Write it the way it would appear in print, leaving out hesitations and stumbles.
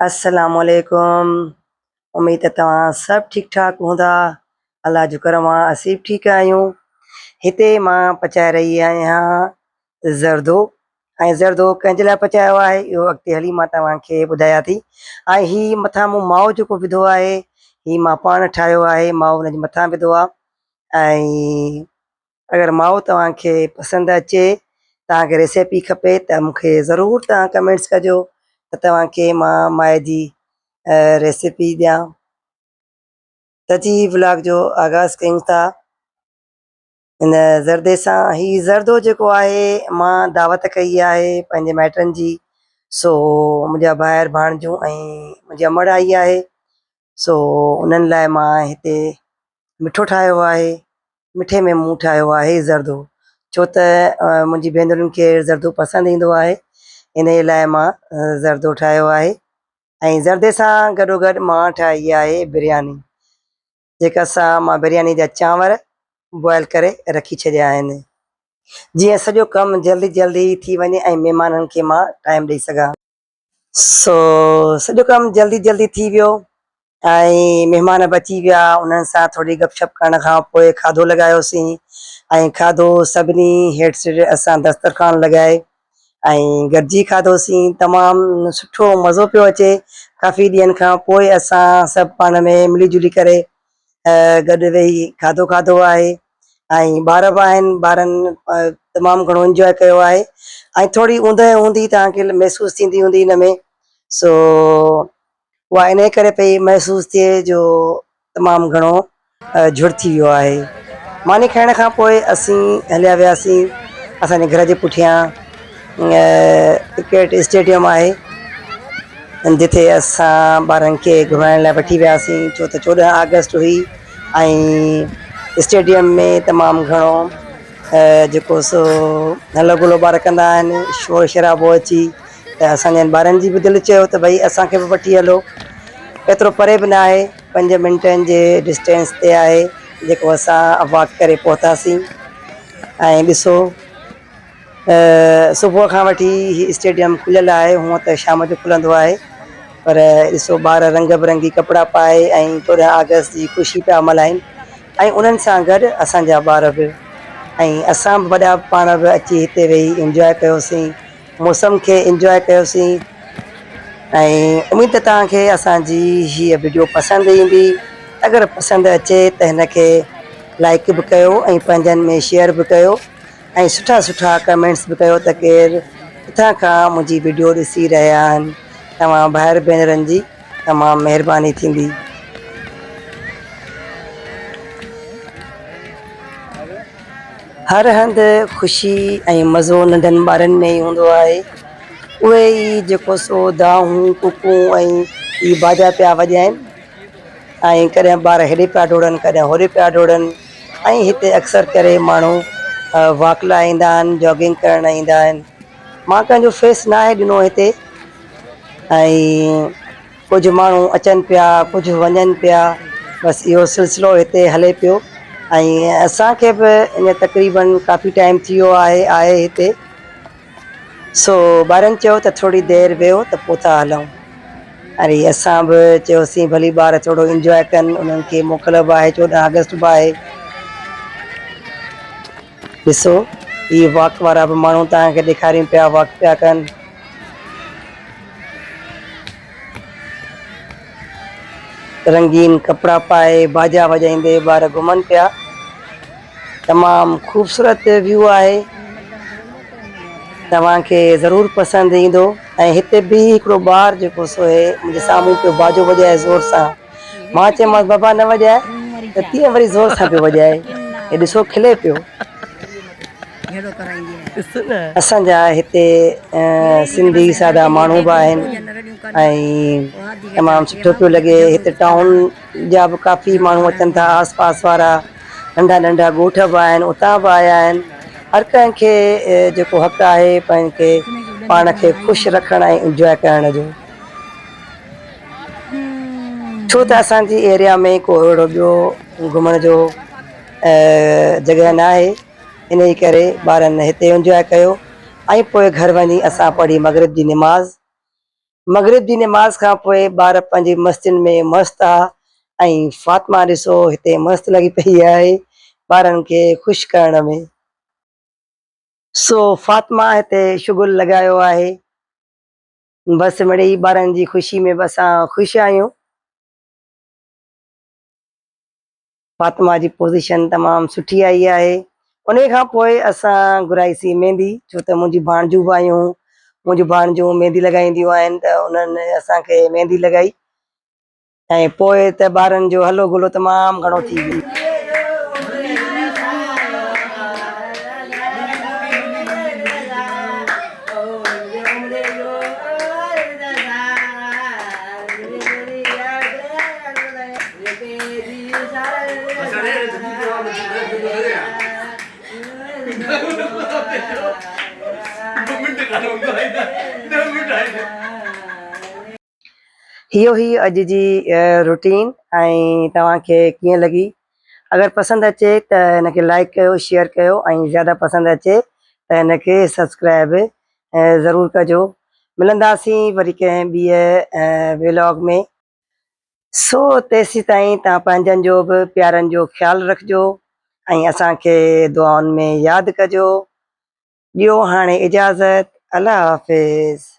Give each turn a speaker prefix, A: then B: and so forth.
A: अस्सलामुअलैकुम। उम्मीद है तव्हां सब ठीक ठाक हूंदा। अल्लाह जो करम आहे असीं बि ठीकु आहियूं। हिते मां पचाए रही आहियां ज़रदो। ज़रदो कंहिंजे लाइ पचायो आहे इहो अॻिते हली मां तव्हांखे ॿुधायां थी। हीअ मथां मूं माओ जेको विधो आहे हीअ मां पाण ठाहियो आहे, माओ हुनजे मथां विधो आहे। अगरि माओ तव्हांखे पसंदि अचे, तव्हांखे रेसिपी खपे त मूंखे ज़रूरु तव्हां कमेंट्स कजो त तव्हांखे मां माए जी रेसिपी ॾियां। त जी व्लॉग जो आगाज़ कयूं था इन ज़रदे सां। हीअ ज़रदो जेको आहे मां दावत कई आहे पंहिंजे माइटनि जी। सो मुंहिंजा भाइर भाणिजूं ऐं मुंहिंजी अमड़ आई आहे, सो उन्हनि लाइ मां हिते मिठो ठाहियो आहे। मिठे में मूं ठाहियो आहे ज़रदो, छो त मुंहिंजी भेनरुनि खे ज़रदो पसंदि ईंदो आहे, इन लाइ मां ज़रदो ठाहियो आहे। ऐं ज़रदे सां गॾोगॾु मां ठाही आहे बिरयानी, जेका सां मां बिरयानी जा चांवर बॉइल करे रखी छॾिया आहिनि, जीअं सॼो कमु जल्दी जल्दी थी वञे ऐं महिमाननि खे मां टाइम ॾेई सघां। सो सॼो कमु जल्दी जल्दी थी वियो ऐं महिमान बची विया। उन्हनि सां थोरी गपशप करण खां पोइ खाधो लॻायोसीं ऐं खाधो सभिनी हेठि असां दस्तरखान लॻाए ऐं गॾिजी खाधोसीं। तमामु सुठो मज़ो पियो अचे। काफ़ी ॾींहंनि खां पोइ असां सभु पाण में मिली जुली करे गॾु वेही खाधो खाधो आहे। ऐं ॿार बि आहिनि, ॿारनि तमामु घणो इंजॉय कयो आहे ऐं थोरी ऊंदहि हूंदी तव्हांखे महसूसु थींदी हूंदी हिन में। सो उहा इन करे पई महसूसु थिए जो तमामु घणो जुड़ थी वियो आहे। मानी खाइण खां पोइ असीं हलिया वियासीं असांजे घर जे पुठियां क्रिकेट स्टेडियम आहे, जिथे असां ॿारनि खे घुमाइण लाइ वठी वियासीं, छो त 14 अगस्त हुई ऐं स्टेडियम में तमामु घणो जेको सो हलो गुलो ॿार कंदा आहिनि, शोर शराबो अची, त असांजनि ॿारनि जी बि दिलि चयो त भई असांखे बि वठी हलो। एतिरो परे बि न आहे, 5 मिंटनि जे डिस्टेंस ते आहे जेको असां वॉक करे पहुतासीं। ऐं ॾिसो सुबुह खां वठी हीउ स्टेडियम खुलियल आहे, हूअं त शाम जो खुलंदो आहे, पर ॾिसो ॿार रंग बिरंगी कपिड़ा पाए ऐं 14 अगस्त जी ख़ुशी पिया मल्हाइनि ऐं उन्हनि सां गॾु असांजा ॿार बि ऐं असां बि वॾा पाण बि अची हिते वेही इंजॉय कयोसीं, मौसम खे इंजॉय कयोसीं। ऐं उमेद तव्हांखे असांजी हीअ वीडियो पसंदि ईंदी। अगरि पसंदि अचे त हिनखे लाइक बि कयो ऐं पंहिंजनि में शेयर बि कयो ऐं सुठा सुठा कमेंट्स बि कयो त केरु किथां खां मुंहिंजी वीडियो ॾिसी रहिया आहिनि। तव्हां भाइर भेनरनि जी तमामु महिरबानी थींदी। हर हंधि ख़ुशी ऐं मज़ो नंढनि ॿारनि में ई हूंदो आहे। उहे ई जेको सो दाहूं कुकूं ऐं ई बाजा पिया वॼाइनि ऐं कॾहिं ॿार हेॾे पिया डोड़नि, कॾहिं होॾे पिया डोड़नि। ऐं हिते अक्सर करे माण्हू वॉक लाइ ईंदा आहिनि, जॉगिंग करणु ईंदा आहिनि। मां कंहिंजो फेस न आहे ॾिनो हिते, ऐं कुझु माण्हू अचनि पिया, कुझु वञनि पिया, बसि इहो सिलसिलो हिते हले पियो। ऐं असांखे बि इन तक़रीबन काफ़ी टाइम थी वियो आहे हिते। सो ॿारनि चयो त थोरी देरि वेहो त पोइ था हलूं। अरे असां बि चयोसीं भली ॿार थोरो इंजॉय कनि, उन्हनि खे मोकल बि आहे, 14 अगस्त बि आहे। ॾिसो इहे वॉक वारा बि माण्हू तव्हांखे ॾेखारियूं पिया, वॉक पिया कनि। रंगीन कपिड़ा पाए बाजा वॼाईंदे ॿार घुमनि पिया। तमामु ख़ूबसूरत व्यू आहे, तव्हांखे ज़रूरु पसंदि ईंदो। ऐं हिते बि हिकिड़ो ॿार जेको सो आहे मुंहिंजे साम्हूं पियो बाजो वॼाए ज़ोर सां। मां चयोमांसि बाबा न वॼाए, त तीअं वरी ज़ोर सां पियो वॼाए। हे ॾिसो खिले पियो। असांजा हिते सिंधी सादा माण्हू बि आहिनि ऐं तमामु सुठो पियो लॻे। हिते टाउन जा बि काफ़ी माण्हू अचनि था, आस पास वारा नंढा नंढा ॻोठ बि आहिनि, उतां बि आया आहिनि। हर कंहिंखे जेको हक़ु आहे पंहिंखे पाण खे ख़ुशि रखणु ऐं इंजॉय करण जो, छो त असांजी एरिया में को अहिड़ो ॿियो घुमण जो जॻह न आहे। इन जे करे ॿारनि हिते इंजॉय कयो ऐं पोइ घर वञी असां पढ़ी मगरिब जी निमाज़। मगरिब जी नमाज़ खां पोइ ॿार पंहिंजी मस्तियुनि में मस्तु आहे ऐं फातिमा ॾिसो हिते मस्तु लॻी पई आहे ॿारनि खे ख़ुशि करण में। सो फातिमा हिते शुगुल लॻायो आहे। बसि मिड़ई ॿारनि जी ख़ुशी में बि असां ख़ुशि आहियूं। फातिमा जी पोज़ीशन तमामु सुठी आई आहे। उन खां पोइ असां घुराईसीं मेहंदी, छो त मुंहिंजी भाणिजूं बि आहियूं, मुंहिंजूं भाणिजूं मेहंदी लॻाईंदियूं आहिनि त उन्हनि असांखे मेहंदी लॻाई ऐं पोइ त ॿारनि जो हलो गुलो तमामु घणो थी वियो। इहो ई अॼु जी रूटीन ऐं तव्हांखे कीअं लॻी? अगरि पसंदि अचे त हिनखे लाइक कयो, शेयर कयो ऐं ज़्यादा पसंदि अचे त हिनखे सब्सक्राइब ज़रूरु कजो। मिलंदासीं वरी कंहिं ॿिए व्लॉग में। सो तेसीं ताईं तव्हां पंहिंजनि जो बि प्यारनि जो ख़्यालु रखिजो ऐं असांखे दुआउनि में यादि कजो। ॾियो हाणे इजाज़त। अल्लाह हाफ़िज़।